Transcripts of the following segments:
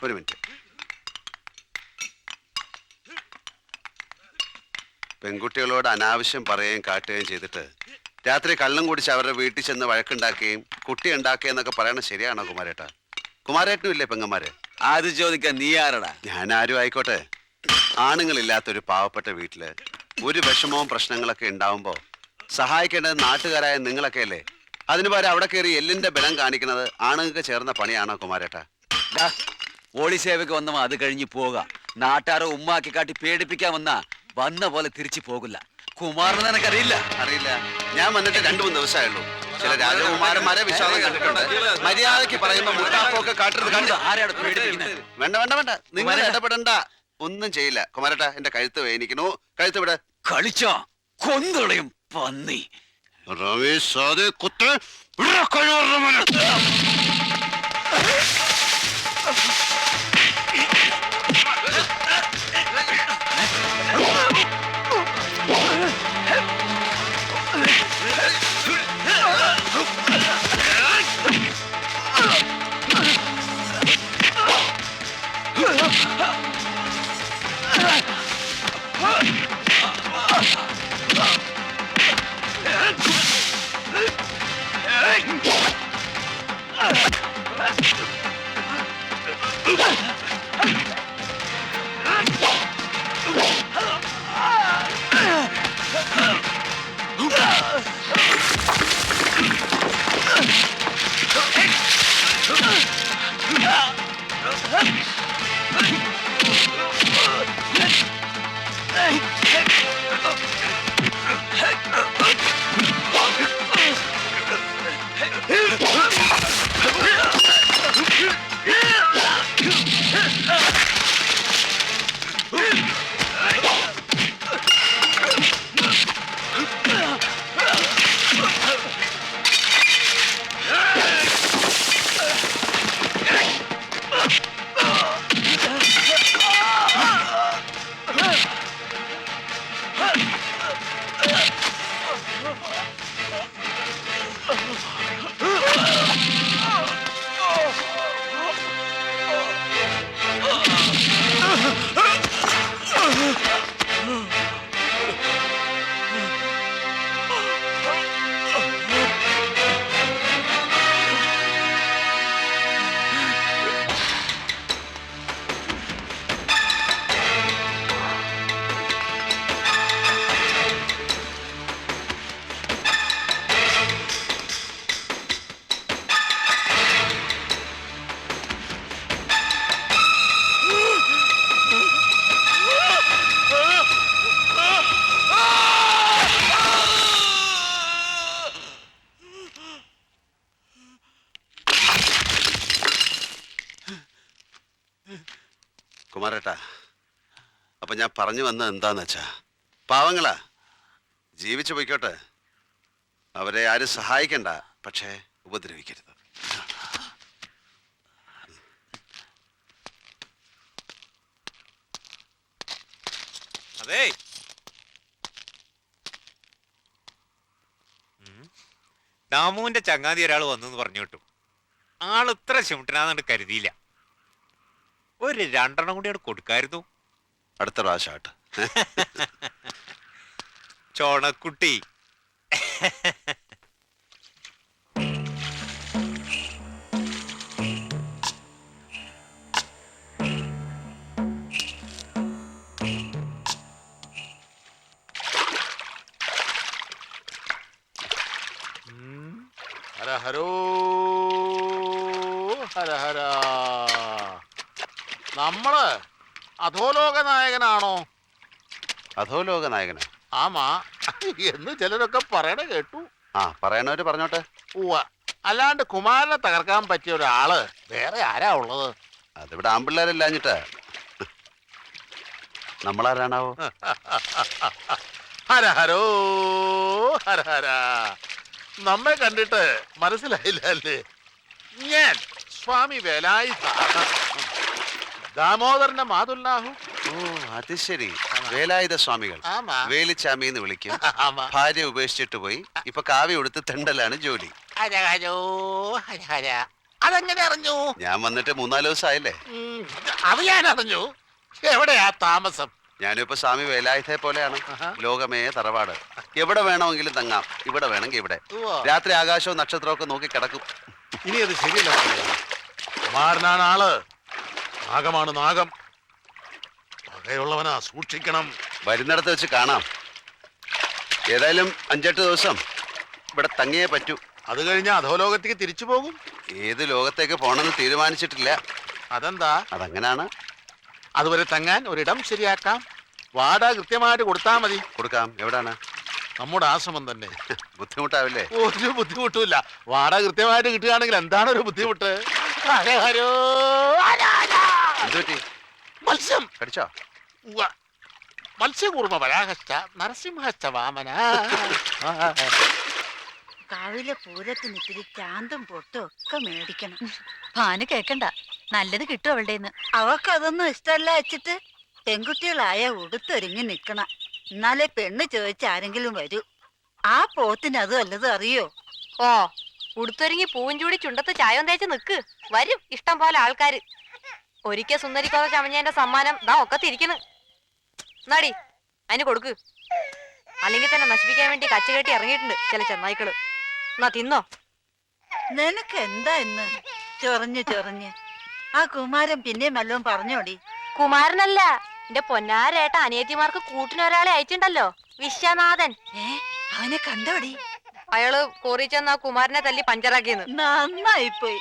ഒരു മിനിറ്റ്. പെൺകുട്ടികളോട് അനാവശ്യം പറയുകയും കാട്ടുകയും ചെയ്തിട്ട് രാത്രി കള്ളും കുടിച്ച് അവരുടെ വീട്ടിൽ ചെന്ന് വഴക്കുണ്ടാക്കുകയും കുട്ടി ഉണ്ടാക്കുകയെന്നൊക്കെ പറയണത് ശരിയാണോ കുമാരേട്ടാ? കുമാരേട്ടനും ഇല്ലേ പെങ്ങന്മാര്? അത് ചോദിക്കാൻ നീ ആരടാ? ഞാൻ ആരും ആയിക്കോട്ടെ, ആണുങ്ങളില്ലാത്തൊരു പാവപ്പെട്ട വീട്ടില് ഒരു വിഷമവും പ്രശ്നങ്ങളൊക്കെ ഉണ്ടാവുമ്പോ സഹായിക്കേണ്ടത് നാട്ടുകാരായ നിങ്ങളൊക്കെ അല്ലേ? അതിനു പകരം അവിടെ കയറി എല്ലിന്റെ ബലം കാണിക്കുന്നത് ആണുങ്ങൾക്ക് ചേർന്ന പണിയാണോ കുമാരേട്ടാ? പോളി സേവയ്ക്ക് വന്നവ അത് കഴിഞ്ഞ് പോക. നാട്ടാരോ ഉമ്മാക്കി കാട്ടി പേടിപ്പിക്കാൻ വന്ന പോലെ തിരിച്ചു പോകില്ല. കുമാരനെ നിനക്കറിയില്ല? അറിയില്ല. ഞാൻ വന്നിട്ട് 2-3 ദിവസമായുള്ളൂ. ചില രാജകുമാരന്മാരെ വിശ്വാസം കണ്ടിട്ടുണ്ട്. മര്യാദക്ക് പറയുമ്പോ മുട്ടാപ്പൊക്കെ കാട്ടരുത്. വേണ്ട വേണ്ട വേണ്ട, നിങ്ങൾ ഇടപെടണ്ട. ഒന്നും ചെയ്യില്ല കുമാരേട്ടാ. എന്റെ കഴുത്ത് വേദനിക്കുന്നു. കഴുത്ത് വിട. കളിച്ചോ കൊന്നുകളയും പന്നി. കുമാരേട്ടാ, അപ്പൊ ഞാൻ പറഞ്ഞു വന്നത് എന്താന്ന് വെച്ചാ, പാവങ്ങളാ, ജീവിച്ചു പോയിക്കോട്ടെ. അവരെ ആരും സഹായിക്കണ്ട, പക്ഷേ ഉപദ്രവിക്കരുത്. അതെ, ദാമുവിന്റെ ചങ്ങാതി ഒരാൾ വന്നു പറഞ്ഞു കിട്ടും. ആൾ ഇത്ര ചുമട്ടനാന്ന് കരുതിയില്ല. ഒരു 2 എണ്ണം കൂടി അവിടെ കൊടുക്കായിരുന്നു. അടുത്ത പ്രാവശ്യമായിട്ട് ചോണക്കുട്ടി. ഹര ഹരോ ഹര ഹര. നമ്മള് അധോലോക നായകനാണോ? അധോലോക നായകനോ? ആമാ എന്ന് ചിലരൊക്കെ പറയണ കേട്ടു. ആ, പറയണവര് പറഞ്ഞോട്ടെ. ഉവ്വ. അല്ലാണ്ട് കുമാരനെ തകർക്കാൻ പറ്റിയ ഒരാള് വേറെ ആരാ ഉള്ളത്? അതിവിടെ ആമ്പിള്ളേരല്ലാഞ്ഞിട്ടാ. നമ്മളാരാണാവോ? ഹര ഹരോ ഹര ഹര. നമ്മെ കണ്ടിട്ട് മനസ്സിലായില്ല അല്ലേ? ഞാൻ സ്വാമി വേലായുധ, ദാമോദരന്റെ മാതുല്ലാഹു. ഓ, അത് ശരി. വേലായുധ സ്വാമികൾ. വേലിച്ചാമി എന്ന് വിളിക്കും. ഭാര്യ ഉപേക്ഷിച്ചിട്ട് പോയി. ഇപ്പൊ കാവ്യ കൊടുത്ത് തെണ്ടലാണ് ജോലി. ഹര ഹരോ ഹര ഹര. അതെങ്ങനെ അറിഞ്ഞു? ഞാൻ വന്നിട്ട് 3-4 ദിവസമായില്ലേ. ഉം, അത് ഞാൻ അറിഞ്ഞു. എവിടെയാ താമസം? ഞാനിപ്പോ സ്വാമി വേലായുധയെ പോലെയാണ്. ലോകമേ തറവാട്. എവിടെ വേണമെങ്കിലും തങ്ങാം. ഇവിടെ വേണമെങ്കിൽ ഇവിടെ. ഉവ്വ. രാത്രി ആകാശവും നക്ഷത്രവും ഒക്കെ നോക്കി കിടക്കും. ഇനി അത് ശരിയല്ല. കുമാരനാണ് ആള്. നാഗമാണ് നാഗം. പകയുള്ളവനാ, സൂക്ഷിക്കണം. വരുന്നിടത്ത് വെച്ച് കാണാം. ഏതായാലും 5-8 ദിവസം ഇവിടെ തങ്ങിയേ പറ്റൂ. അത് കഴിഞ്ഞ അധോലോകത്തേക്ക് തിരിച്ചു പോകും. ഏത് ലോകത്തേക്ക് പോണെന്ന് തീരുമാനിച്ചിട്ടില്ല. അതെന്താ? അതങ്ങനാണ്. അതുവരെ തങ്ങാൻ ഒരിടം ശരിയാക്കാം. വാടക കൃത്യമായിട്ട് കൊടുത്താ മതി. കൊടുക്കാം. എവിടാണ്? നമ്മുടെ ആശ്രമം തന്നെ. ബുദ്ധിമുട്ടാവില്ലേ? ഒരു ബുദ്ധിമുട്ടുമില്ല. വാടക കൃത്യമായിട്ട് കിട്ടുകയാണെങ്കിൽ എന്താണ് ഒരു ബുദ്ധിമുട്ട്? ഹരോ ഹരോ, ആരാ, ആരാ. എന്തുപറ്റി? മത്സ്യം കടിച്ചോ? ഉവ്വ. മത്സ്യകൂർമ്മ വരാഹശ്ച നരസിംഹശ്ച വാമന. കാവിലെ പൂരത്തിന് ഇത്തിരി ചാന്തും പൊട്ടും ഒക്കെ മേടിക്കണം. ഭാനു കേക്കണ്ട, നല്ലത് കിട്ടും അവളുടെ. അവക്കതൊന്നും ഇഷ്ടമല്ല വെച്ചിട്ട് പെൺകുട്ടികളായ ഉടുത്തൊരുങ്ങി നിക്കണം. എന്നാലേ പെണ്ണ് ചോദിച്ച ആരെങ്കിലും വരൂ. ആ പോത്തിന് അത് വല്ലതും അറിയോ? ഓ, ഉടുത്തൊരുങ്ങി പൂവും ചൂടി ചുണ്ടത്ത് ചായം തേച്ച് നിക്ക്. വരും ഇഷ്ടം പോലെ ആൾക്കാര്. ഒരിക്കൽ സുന്ദരിക്കോത ചമഞ്ഞതിന്റെ സമ്മാനം ദാ ഒക്കെ തിരിക്കണ്. എന്നാടി അതിന് കൊടുക്ക്. അല്ലെങ്കിൽ തന്നെ നശിപ്പിക്കാൻ വേണ്ടി കച്ചുകെട്ടി ഇറങ്ങിയിട്ടുണ്ട് ചില ചെന്നായ്ക്കള്. എന്നാ തിന്നോ. നിനക്ക് എന്താ ഇന്ന് ചൊറഞ്ഞ് ചൊറഞ്ഞ്? ആ കുമാരൻ പിന്നെയും വല്ലതും പറഞ്ഞോടി? കുമാരനല്ല, എന്റെ പൊന്നാരേട്ട അനിയത്തിമാർക്ക് കൂട്ടിനൊരാളെ അയച്ചിണ്ടല്ലോ, വിശ്വനാഥൻ. അവനെ കണ്ടോടി? അയാള് കോറിച്ചെന്നാ കുമാരനെ തല്ലി പഞ്ചറാക്കിയെന്ന്. നന്നായിപ്പോയി.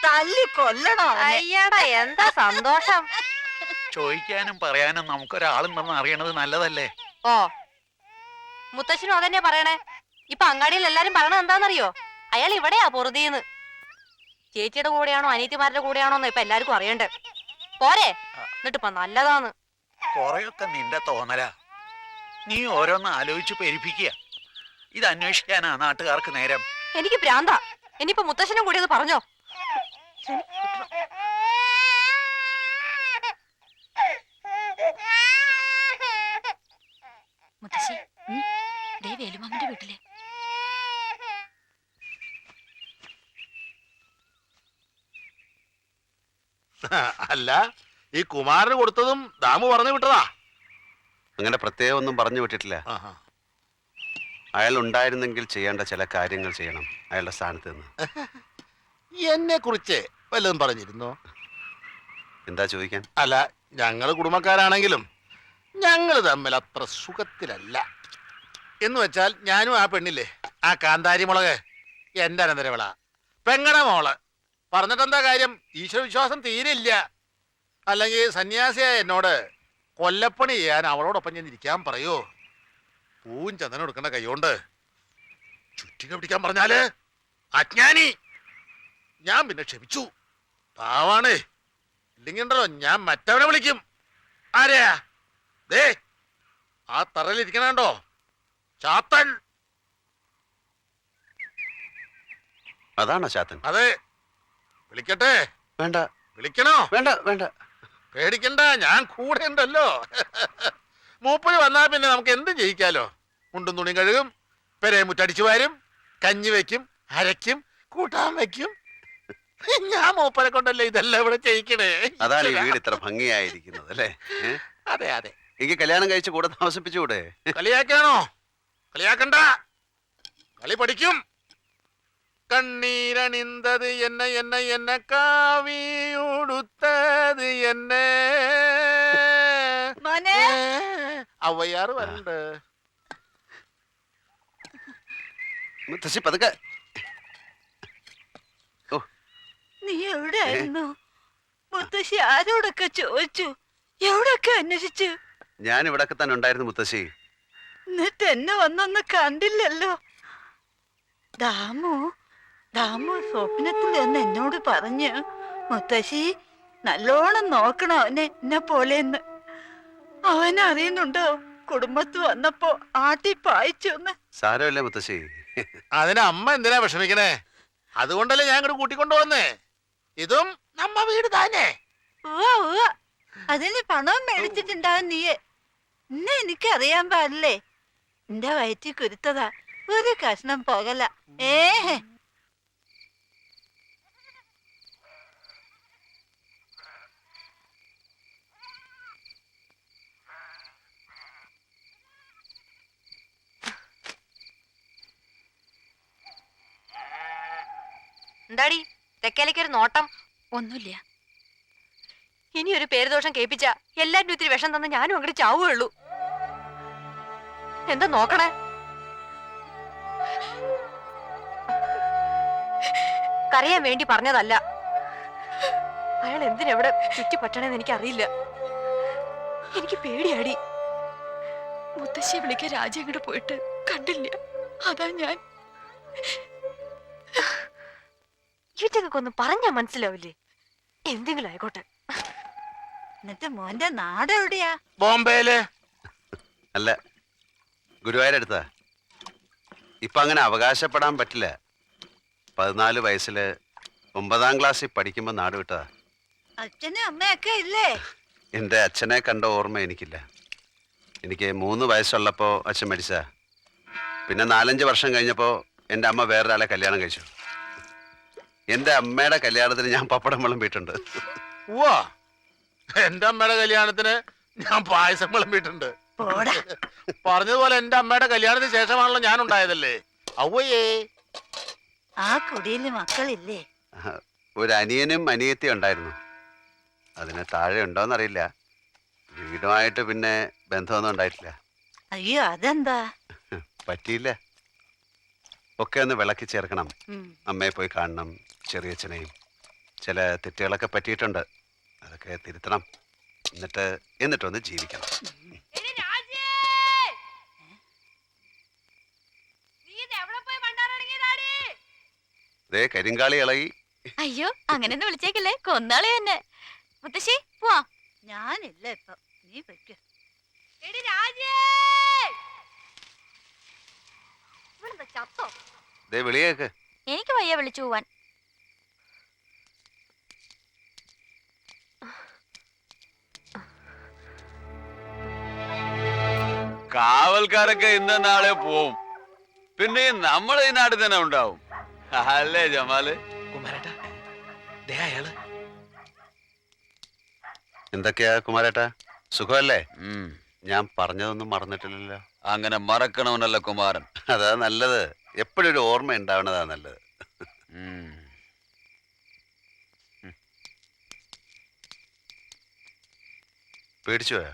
തല്ലി കൊല്ലണോ അവനെ? അയ്യടാ എന്താ സന്തോഷം. ചോദിക്കാനും പറയാനും നമുക്കൊരാളുണ്ടെന്ന് അറിയണത് നല്ലതല്ലേ? ഓ, മുത്തശ്ശനും അതന്നെ പറയണേ. ഇപ്പൊ അങ്ങാടിയിൽ എല്ലാരും പറയണത് എന്താണെന്നറിയോ? അയാൾ ഇവിടെയാ പൊറുതിന്ന്. ചേച്ചിയുടെ കൂടെയാണോ അനിയത്തിമാരുടെ കൂടെയാണോന്ന് ഇപ്പൊ എല്ലാവർക്കും അറിയണ്ടേ. പോരെ എന്നിട്ടിപ്പൊ നല്ലതാന്ന്. കൊറേയൊക്കെ നിന്റെ തോന്നലാ. നീ ഓരോന്ന് ആലോചിച്ച് പെരിപ്പിക്കുക. ഇത് അന്വേഷിക്കാനാ നാട്ടുകാർക്ക് നേരം. എനിക്ക് ഭ്രാന്താ. ഇനിയിപ്പൊ മുത്തശ്ശനും കൂടി അത് പറഞ്ഞോ. മുത്തശ്ശി, ദേ വേലുമാമന്റെ വീട്ടിലെ. അല്ല, ഈ കുമാരന് കൊടുത്തതും ദാമു പറഞ്ഞു വിട്ടതാ? അങ്ങനെ പ്രത്യേകം ഒന്നും പറഞ്ഞു വിട്ടിട്ടില്ല. അയാൾ ഉണ്ടായിരുന്നെങ്കിൽ ചെയ്യേണ്ട ചില കാര്യങ്ങൾ ചെയ്യണം അയാളുടെ സ്ഥാനത്ത് നിന്ന്. എന്നെ കുറിച്ച് വല്ലതും പറഞ്ഞിരുന്നോ? എന്താ ചോദിക്കാൻ? അല്ല, ഞങ്ങള് കുടുംബക്കാരാണെങ്കിലും ഞങ്ങള് തമ്മിൽ അത്ര സുഖത്തിലല്ല. എന്ന് വെച്ചാൽ ഞാനും ആ പെണ്ണില്ലേ, ആ കാന്താരി മുളക്, എന്റെ അനന്തരവിള പെങ്ങട മോള്. പറഞ്ഞിട്ടെന്താ കാര്യം? ഈശ്വരവിശ്വാസം തീരില്ല. അല്ലെങ്കിൽ സന്യാസിയായ എന്നോട് കൊല്ലപ്പണി ചെയ്യാൻ അവളോടൊപ്പം ഞാൻ ഇരിക്കാൻ പറയോ? പൂവും ചന്ദനം എടുക്കേണ്ട കൈകൊണ്ട് ചുറ്റിക പിടിക്കാൻ പറഞ്ഞാല് അജ്ഞാനി. ഞാൻ പിന്നെ ക്ഷമിച്ചു. പാവാണേ. ഇല്ലെങ്കിൽ ഉണ്ടല്ലോ ഞാൻ മറ്റവനെ വിളിക്കും. ആരെയാ? ദേ ആ തറയിലിരിക്കണോ ചാത്തൻ. അതാണോ ചാത്തൻ? അതെ. വിളിക്കട്ടെ? വേണ്ട. വിളിക്കണോ? വേണ്ട വേണ്ട. പേടിക്കണ്ട, ഞാൻ കൂടെ ഉണ്ടല്ലോ. മൂപ്പര് വന്നാൽ പിന്നെ നമുക്ക് എന്തും ജയിക്കാലോ. മുണ്ടും തുണി കഴുകും, പെരേ മുറ്റടിച്ചു വാരും, കഞ്ഞി വെക്കും, അരയ്ക്കും, കൂട്ടാൻ വെക്കും. ഞാൻ മൂപ്പരെ കൊണ്ടല്ലേ ഇതെല്ലാം ഇവിടെ ചെയ്യിക്കണേ. അതാണ് ഈ വീട് ഇത്ര ഭംഗിയായിരിക്കുന്നത് അല്ലേ? അതെ അതെ. എനിക്ക് കല്യാണം കഴിച്ച് കൂടെ താമസിപ്പിച്ചുകൂടെ? കളിയാക്കാണോ? കളിയാക്കണ്ട, കളി പഠിക്കും. കണ്ണീരണിന്തത് എന്നെ എന്നെ എന്നെ കാവിയുടുത്തത് എന്നെ. അവയാറ് വരണ്ട്. മുത്തശ്ശി പതുക്കെ. നീ എവിടെയായിരുന്നു? മുത്തശ്ശി ആരോടൊക്കെ ചോദിച്ചു, എവിടൊക്കെ അന്വേഷിച്ചു? ഞാൻ ഇവിടൊക്കെ തന്നെ ഉണ്ടായിരുന്നു മുത്തശ്ശി. എന്നിട്ട് എന്നെ വന്നൊന്ന് കണ്ടില്ലല്ലോ. ദാമു സ്വപ്നത്തിൽ ഒന്ന് എന്നോട് പറഞ്ഞു, മുത്തശ്ശി നല്ലോണം നോക്കണം അവനെ എന്നെ പോലെന്ന്. അവൻ അറിയുന്നുണ്ടോ കുടുംബത്ത് വന്നപ്പോ ആട്ടി പായിച്ചു. സാരമില്ല മുത്തശ്ശി. അതിന് അമ്മ എന്തിനാ വിഷമിക്കണേ? അതുകൊണ്ടല്ലേ ഞാൻ ഇങ്ങോട്ട് കൂട്ടിക്കൊണ്ടു വന്നേ. ഇതും നമ്മ വീട് തന്നെ. അതിന് പണവും മേടിച്ചിട്ടുണ്ടാവും നീയെ. ഇന്നെ എനിക്കറിയാൻ പാടില്ലേ? എന്റെ വയറ്റിൽ കുരുത്തതാ, ഒരു കഷ്ണം പോകല. എന്താടി തെക്കേലേക്ക് ഒരു നോട്ടം? ഒന്നുമില്ല. ഇനി ഒരു പേരുദോഷം കേൾപ്പിച്ച എല്ലാരും ഇത്തിരി വിഷം തന്ന് ഞാനും അങ്ങോട്ട് ചാവുകയുള്ളൂ. എന്താ നോക്കണേ? കരയാൻ വേണ്ടി പറഞ്ഞതല്ല. അയാൾ എന്തിനെവിടെ ചുറ്റിപ്പറ്റണെന്ന് എനിക്കറിയില്ല. എനിക്ക് പേടിയാടി. മുത്തശ്ശിയെ വിളിക്കാൻ രാജ അങ്ങോട്ട് പോയിട്ട് കണ്ടില്ല. അതാ ഞാൻ. ഇവറ്റൊക്കെ ഒന്ന് പറഞ്ഞാ മനസ്സിലാവില്ലേ? എന്തെങ്കിലും ആയിക്കോട്ടെ. എന്നിട്ട് മോന്റെ നാട് എവിടെയാ? ബോംബെയില്. അല്ല, ഗുരുവായൂരടുത്താ. ഇപ്പൊ അങ്ങനെ അവകാശപ്പെടാൻ പറ്റില്ല. 14 വയസ്സില് 9ാം ക്ലാസ്സിൽ പഠിക്കുമ്പോ നാട് വിട്ടതാ. അച്ഛനും അമ്മയൊക്കെ ഇല്ലേ? എൻ്റെ അച്ഛനെ കണ്ട ഓർമ്മ എനിക്കില്ല. എനിക്ക് 3 വയസ്സുള്ളപ്പോ അച്ഛൻ മരിച്ച. പിന്നെ 4-5 വർഷം കഴിഞ്ഞപ്പോ എൻ്റെ അമ്മ വേറൊരാളെ കല്യാണം കഴിച്ചു. എൻ്റെ അമ്മയുടെ കല്യാണത്തിന് ഞാൻ പപ്പടം വിളമ്പിയിട്ടുണ്ട്. ഉവ്വാ, എന്റെ അമ്മയുടെ കല്യാണത്തിന് ഞാൻ പായസം വിളമ്പിയിട്ടുണ്ട്. പോടാ. പറഞ്ഞതുപോലെ എന്റെ അമ്മയുടെ കല്യാണത്തിന് ശേഷമാണല്ലോ ഞാൻ ഉണ്ടായതല്ലേ. അവയേ ആ കുടിയില് മക്കളില്ലേ? ഒരു അനിയനും അനിയത്തിയും ഉണ്ടായിരുന്നു. അതിന് താഴെ ഉണ്ടോന്നറിയില്ല. വീടുമായിട്ട് പിന്നെ ബന്ധമൊന്നും ഉണ്ടായിട്ടില്ല. അയ്യോ, അതെന്താ? പറ്റിയില്ല. ഒക്കെ ഒന്ന് വിളക്കി ചേർക്കണം. ഉം. അമ്മയെ പോയി കാണണം, ചെറിയച്ഛനെയും. ചില തെറ്റുകളൊക്കെ പറ്റിയിട്ടുണ്ട്. അതൊക്കെ തിരുത്തണം. എന്നിട്ടൊന്ന് ജീവിക്കണം. ദേ കരിങ്കാളി ഇളകി. അയ്യോ, അങ്ങനെയൊന്നും വിളിച്ചേക്കല്ലേ, കൊന്നാളെ തന്നെ. മുത്തശ്ശി പോവാ. ഞാനില്ല ഇപ്പൊ, നീ വെക്ക്. ചത്തോ? ദേ വിളിയേക്ക്. എനിക്ക് വയ്യ വിളിച്ചു പോവാൻ. കാവൽക്കാരൊക്കെ ഇന്ന നാളെ പോവും. പിന്നെ നമ്മൾ ഈ നാട്ടിൽ തന്നെ ഉണ്ടാവും. അല്ലേ ജമാല്? കുമാരേട്ടാ, ദേ അയാള്. എന്തൊക്കെയാ കുമാരേട്ടാ, സുഖമല്ലേ? ഉം. ഞാൻ പറഞ്ഞതൊന്നും മറന്നിട്ടില്ലല്ലോ. അങ്ങനെ മറക്കണവനല്ല കുമാരൻ. അതാ നല്ലത്. എപ്പോഴും ഒരു ഓർമ്മ ഉണ്ടാവണതാ നല്ലത്. ഉം. പേടിച്ചു പോയാ?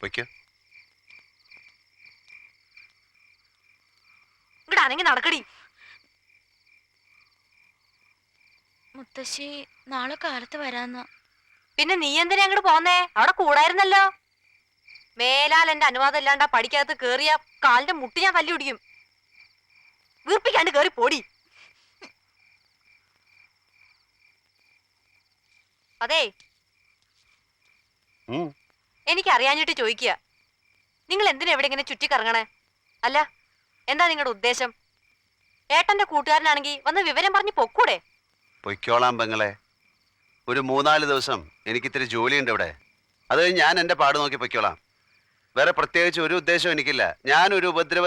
പൊയ്ക്കോ. ഇവിടെ ആണെങ്കിൽ നടക്കടി. മുത്തശ്ശി നാളെ കാലത്ത് വരാന്ന്. പിന്നെ നീ എന്തിനാ അങ്ങോട്ട് പോന്നേ? അവിടെ കൂടായിരുന്നല്ലോ. മേലാൽ എന്റെ അനുവാദം ഇല്ലാണ്ട് പഠിക്കകത്ത് കേറിയ കാലിന്റെ മുട്ടി ഞാൻ തല്ലി പിടിക്കും. വീർപ്പിക്കാണ്ട് കേറി പോടി. അതെ, ഉം. എനിക്ക് അറിയാഞ്ഞിട്ട് ചോദിക്കുക, നിങ്ങൾ എന്തിനാ എവിടെ ഇങ്ങനെ ചുറ്റിക്കറങ്ങണേ? അല്ല, എന്താ നിങ്ങളുടെ ഉദ്ദേശം? ഏട്ടന്റെ കൂട്ടുകാരനാണെങ്കിൽ വന്ന് വിവരം പറഞ്ഞ് പൊക്കൂടെ? പൊയ്ക്കോളാം പെങ്ങളെ. ഒരു 3-4 ദിവസം എനിക്കിത്തിരി ജോലിയുണ്ട് ഇവിടെ. അത് കഴിഞ്ഞ് ഞാൻ എൻ്റെ പാട് നോക്കി പൊയ്ക്കോളാം. വേറെ പ്രത്യേകിച്ച് ഒരു ഉദ്ദേശവും എനിക്കില്ല. ഞാനൊരു ഉപദ്രവ